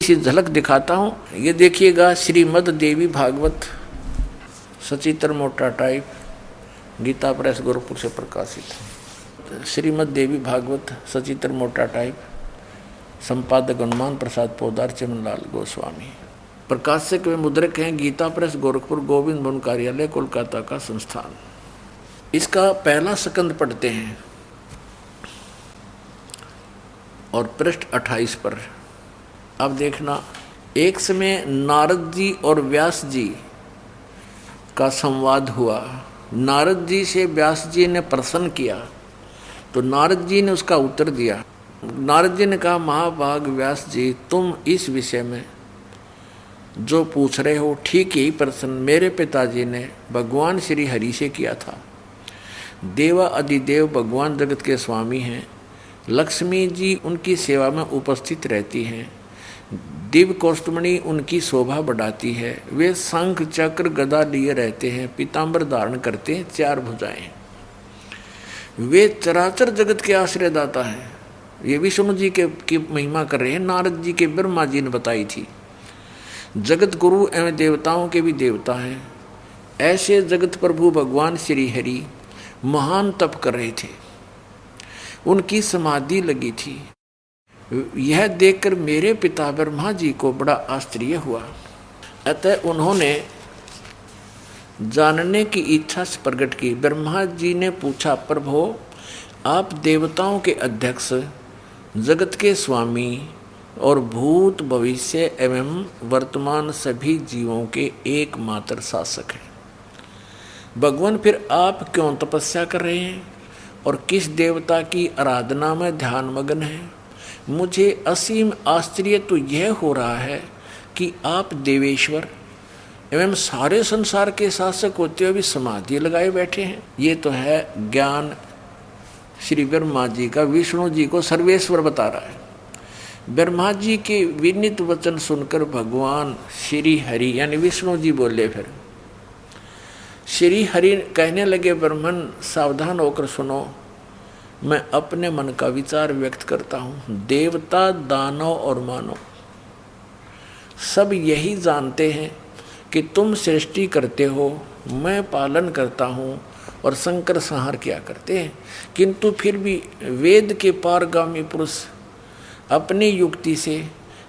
इसी झलक दिखाता हूँ। ये देखिएगा, श्रीमद् देवी भागवत सचित्र मोटा टाइप, गीता प्रेस गोरखपुर से प्रकाशित। श्रीमद् देवी भागवत सचित्र मोटा टाइप, संपादक हनुमान प्रसाद पोदार, चमनलाल गोस्वामी। प्रकाशक व मुद्रक हैं गीता प्रेस गोरखपुर, गोविंद भवन कार्यालय, कोलकाता का संस्थान। इसका पहला स्कंद पढ़ते हैं और पृष्ठ 28 पर। अब देखना, एक समय नारद जी और व्यास जी का संवाद हुआ। नारद जी से व्यास जी ने प्रश्न किया तो नारद जी ने उसका उत्तर दिया। नारद जी ने कहा, महाभाग व्यास जी, तुम इस विषय में जो पूछ रहे हो ठीक यही प्रश्न मेरे पिताजी ने भगवान श्री हरि से किया था। देवा अधिदेव भगवान जगत के स्वामी हैं। लक्ष्मी जी उनकी सेवा में उपस्थित रहती हैं। दिव्य कौस्तुमणि उनकी शोभा बढ़ाती है। वे शंख चक्र गदा लिए रहते हैं, पीताम्बर धारण करते हैं, 4 भुजाएं। वे चराचर जगत के आश्रयदाता हैं। ये विष्णु जी की महिमा कर रहे हैं। नारद जी के ब्रह्मा जी ने बताई थी। जगत गुरु एवं देवताओं के भी देवता हैं। ऐसे जगत प्रभु भगवान श्री हरि महान तप कर रहे थे। उनकी समाधि लगी थी। यह देखकर मेरे पिता ब्रह्मा जी को बड़ा आश्चर्य हुआ। अतः उन्होंने जानने की इच्छा प्रकट की। ब्रह्मा जी ने पूछा, प्रभो, आप देवताओं के अध्यक्ष, जगत के स्वामी और भूत भविष्य एवं वर्तमान सभी जीवों के एकमात्र शासक हैं। भगवान, फिर आप क्यों तपस्या कर रहे हैं और किस देवता की आराधना में ध्यान मग्न हैं? मुझे असीम आश्चर्य तो यह हो रहा है कि आप देवेश्वर एवं सारे संसार के शासक होते हुए भी समाधि लगाए बैठे हैं। ये तो है ज्ञान श्री ब्रह्मा जी का विष्णु जी को सर्वेश्वर बता रहा है। ब्रह्मा जी के विनीत वचन सुनकर भगवान श्री हरि यानी विष्णु जी बोले। फिर श्री हरि कहने लगे, ब्रह्मन सावधान होकर सुनो, मैं अपने मन का विचार व्यक्त करता हूँ। देवता, दानव और मानव सब यही जानते हैं कि तुम सृष्टि करते हो, मैं पालन करता हूँ और संकर संहार किया करते हैं। किंतु फिर भी वेद के पारगामी पुरुष अपनी युक्ति से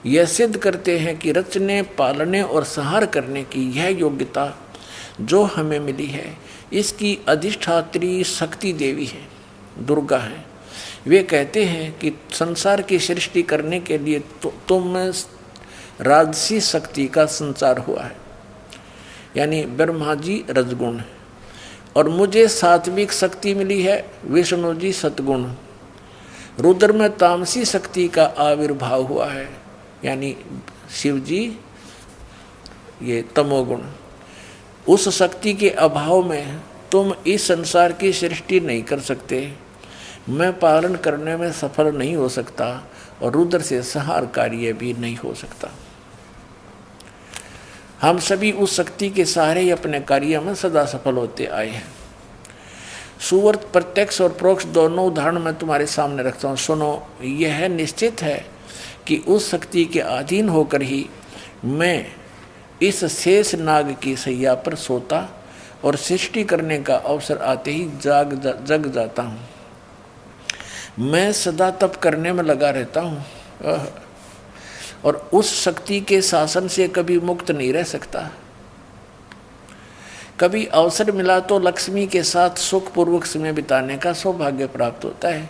यह सिद्ध करते हैं कि रचने, पालने और संहार करने की यह योग्यता जो हमें मिली है, इसकी अधिष्ठात्री शक्ति देवी है, दुर्गा है। वे कहते हैं कि संसार की सृष्टि करने के लिए तुम में राजसी शक्ति का संचार हुआ है, यानी ब्रह्मा जी रजगुण और मुझे सात्विक शक्ति मिली है, विष्णु जी सतगुण। रुद्र में तामसी शक्ति का आविर्भाव हुआ है, यानी शिव जी ये तमोगुण। उस शक्ति के अभाव में तुम इस संसार की सृष्टि नहीं कर सकते, मैं पालन करने में सफल नहीं हो सकता और रुद्र से संहार कार्य भी नहीं हो सकता। हम सभी उस शक्ति के सहारे ही अपने कार्य में सदा सफल होते आए हैं। सुवर्त प्रत्यक्ष और प्रोक्ष दोनों उदाहरण मैं तुम्हारे सामने रखता हूँ, सुनो। यह निश्चित है कि उस शक्ति के अधीन होकर ही मैं इस शेष नाग की सैया पर सोता और सृष्टि करने का अवसर आते ही जग जाता हूँ। मैं सदा तप करने में लगा रहता हूँ और उस शक्ति के शासन से कभी मुक्त नहीं रह सकता। कभी अवसर मिला तो लक्ष्मी के साथ सुखपूर्वक समय बिताने का सौभाग्य प्राप्त होता है।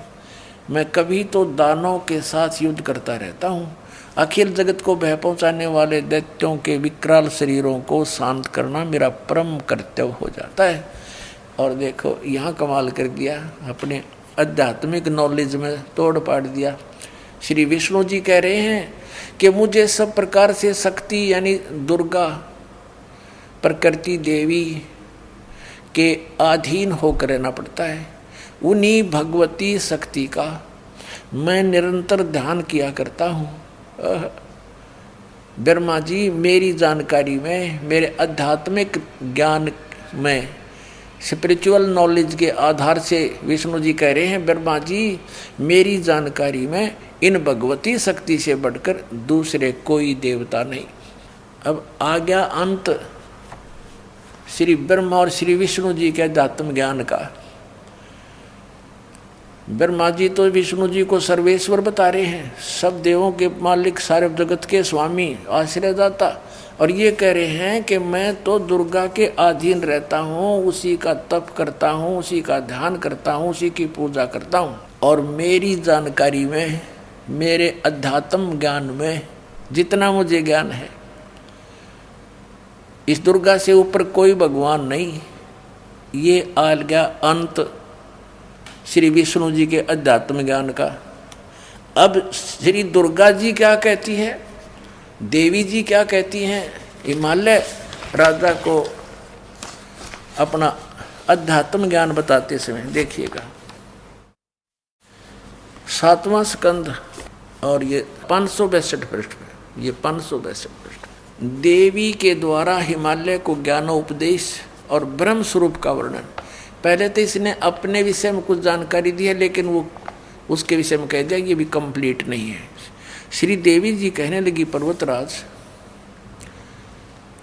मैं कभी तो दानवों के साथ युद्ध करता रहता हूँ। अखिल जगत को भय पहुँचाने वाले दैत्यों के विकराल शरीरों को शांत करना मेरा परम कर्तव्य हो जाता है। और देखो यहाँ कमाल कर दिया, अपने आध्यात्मिक नॉलेज में तोड़ पाड़ दिया। श्री विष्णु जी कह रहे हैं कि मुझे सब प्रकार से शक्ति यानी दुर्गा प्रकृति देवी के अधीन होकर रहना पड़ता है। उन्हीं भगवती शक्ति का मैं निरंतर ध्यान किया करता हूँ। ब्रह्मा जी मेरी जानकारी में, मेरे आध्यात्मिक ज्ञान में स्पिरिचुअल नॉलेज के आधार से विष्णु जी कह रहे हैं, ब्रह्मा जी मेरी जानकारी में इन भगवती शक्ति से बढ़कर दूसरे कोई देवता नहीं। अब आ गया अंत श्री ब्रह्मा और श्री विष्णु जी के अध्यात्म ज्ञान का। ब्रह्मा जी तो विष्णु जी को सर्वेश्वर बता रहे हैं, सब देवों के मालिक, सारे जगत के स्वामी, आश्रयदाता, और ये कह रहे हैं कि मैं तो दुर्गा के अधीन रहता हूँ, उसी का तप करता हूँ, उसी का ध्यान करता हूँ, उसी की पूजा करता हूँ, और मेरी जानकारी में, मेरे अध्यात्म ज्ञान में जितना मुझे ज्ञान है, इस दुर्गा से ऊपर कोई भगवान नहीं। ये आ गया अंत श्री विष्णु जी के अध्यात्म ज्ञान का। अब श्री दुर्गा जी क्या कहती है, देवी जी क्या कहती हैं, हिमालय राजा को अपना अध्यात्म ज्ञान बताते समय देखिएगा। 7वां स्कंद और ये 562 पृष्ठ में, ये 562 पृष्ठ। देवी के द्वारा हिमालय को ज्ञानोपदेश और ब्रह्म स्वरूप का वर्णन। पहले तो इसने अपने विषय में कुछ जानकारी दी है, लेकिन वो उसके विषय में कह दिया ये भी कंप्लीट नहीं है। श्री देवी जी कहने लगी, पर्वतराज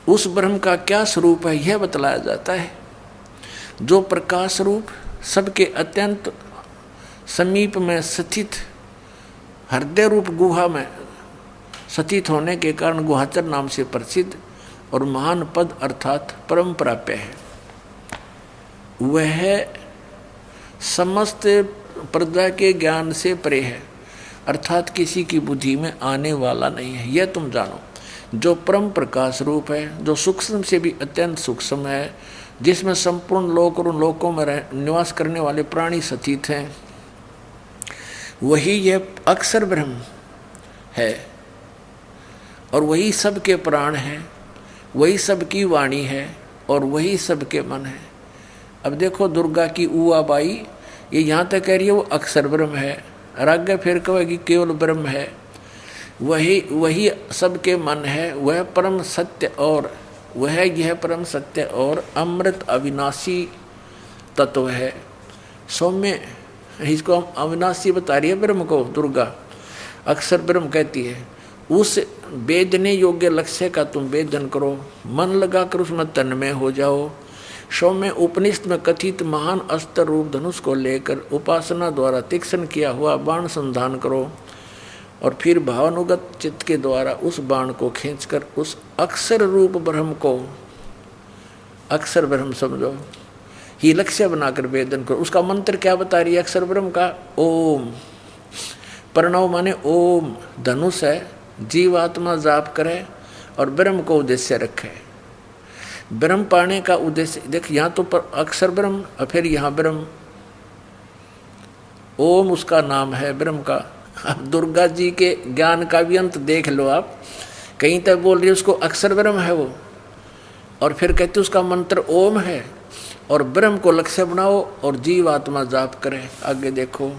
उस ब्रह्म का क्या स्वरूप है यह बतलाया जाता है, जो प्रकाश रूप सबके अत्यंत समीप में स्थित हृदय रूप गुहा में स्थित होने के कारण गुहाचर नाम से प्रसिद्ध और महान पद अर्थात परम प्राप्य है। वह समस्त प्रजा के ज्ञान से परे है, अर्थात किसी की बुद्धि में आने वाला नहीं है। यह तुम जानो, जो परम प्रकाश रूप है, जो सूक्ष्म से भी अत्यंत सूक्ष्म है, जिसमें संपूर्ण लोक और उन लोकों में निवास करने वाले प्राणी स्थित हैं, वही यह अक्षर ब्रह्म है, और वही सबके प्राण है, वही सबकी वाणी है, और वही सबके मन है। अब देखो दुर्गा की उआ बाई ये यहाँ तक कह रही है वो अक्षर ब्रह्म है, आगे फिर कहेगी केवल ब्रह्म है, वही सबके मन है, वह परम सत्य, और वह यह परम सत्य और अमृत अविनाशी तत्व है। सौम्य इसको हम अविनाशी बता रही है ब्रह्म को, दुर्गा अक्षर ब्रह्म कहती है। उस वेदने योग्य लक्ष्य का तुम वेदन करो, मन लगाकर उसमें तन्मय हो जाओ। सौम्य उपनिषद में कथित महान अस्त्र रूप धनुष को लेकर उपासना द्वारा तीक्ष्ण किया हुआ बाण संधान करो, और फिर भावानुगत चित्त के द्वारा उस बाण को खींचकर उस अक्षर रूप ब्रह्म को, अक्षर ब्रह्म समझो, ही लक्ष्य बनाकर वेदन करो। उसका मंत्र क्या बता रही है अक्षर ब्रह्म का, ओम। प्रणव माने ओम, धनुष है, जीवात्मा जाप करे और ब्रह्म को उद्देश्य रखे। ब्रह्म पाने का उद्देश्य देख, यहाँ तो अक्षर ब्रह्म और फिर यहाँ ब्रह्म, ओम उसका नाम है ब्रह्म का। अब दुर्गा जी के ज्ञान का भी अंत देख लो आप, कहीं तक बोल रही है उसको अक्षर ब्रह्म है वो, और फिर कहते उसका मंत्र ओम है, और ब्रह्म को लक्ष्य बनाओ और जीव आत्मा जाप करे। आगे देखो,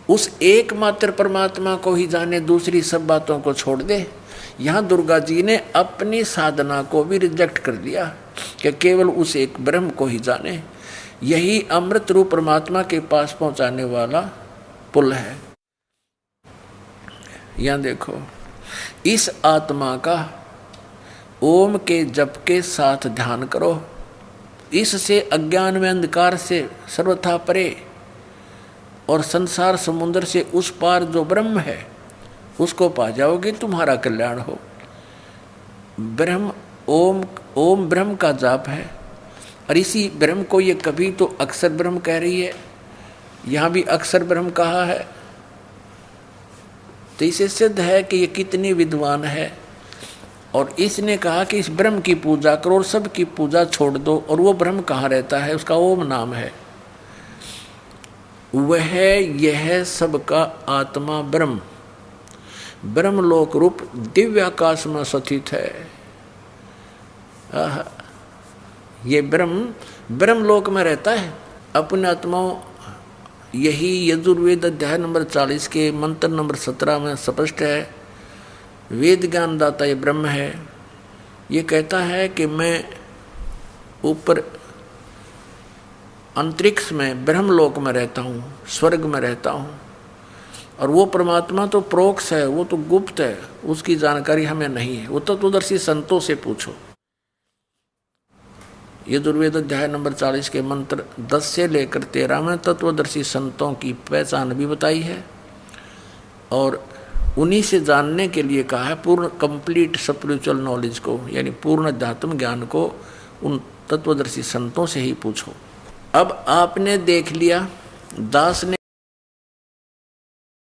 उस एकमात्र परमात्मा को ही जाने, दूसरी सब बातों को छोड़ दे। यहाँ दुर्गा जी ने अपनी साधना को भी रिजेक्ट कर दिया कि केवल उस एक ब्रह्म को ही जाने, यही अमृत रूप परमात्मा के पास पहुंचाने वाला पुल है। यहाँ देखो, इस आत्मा का ओम के जप के साथ ध्यान करो, इससे अज्ञान में अंधकार से सर्वथा परे और संसार समुद्र से उस पार जो ब्रह्म है उसको पा जाओगे, तुम्हारा कल्याण हो। ब्रह्म ओम, ओम ब्रह्म का जाप है, और इसी ब्रह्म को ये कभी तो अक्षर ब्रह्म कह रही है, यहाँ भी अक्षर ब्रह्म कहा है। तो इसे सिद्ध है कि ये कितनी विद्वान है, और इसने कहा कि इस ब्रह्म की पूजा करो और सब की पूजा छोड़ दो। और वो ब्रह्म कहाँ रहता है, उसका ओम नाम है, वह यह सबका आत्मा ब्रह्म ब्रह्मलोक रूप दिव्य आकाश में स्थित है। ये ब्रह्म ब्रह्मलोक में रहता है अपने आत्माओं। यही यजुर्वेद अध्याय नंबर 40 के मंत्र नंबर 17 में स्पष्ट है। वेद ज्ञान दाता ये ब्रह्म है। ये कहता है कि मैं ऊपर अंतरिक्ष में ब्रह्मलोक में रहता हूँ, स्वर्ग में रहता हूँ, और वो परमात्मा तो प्रोक्ष है, वो तो गुप्त है, उसकी जानकारी हमें नहीं है। वो तत्वदर्शी संतों से पूछो। यजुर्वेद अध्याय नंबर 40 के मंत्र 10 से लेकर 13 में तत्वदर्शी संतों की पहचान भी बताई है, और उन्हीं से जानने के लिए कहा है। पूर्ण कंप्लीट स्पिरिचुअल नॉलेज को, यानी पूर्ण अध्यात्म ज्ञान को उन तत्वदर्शी संतों से ही पूछो। अब आपने देख लिया, दास ने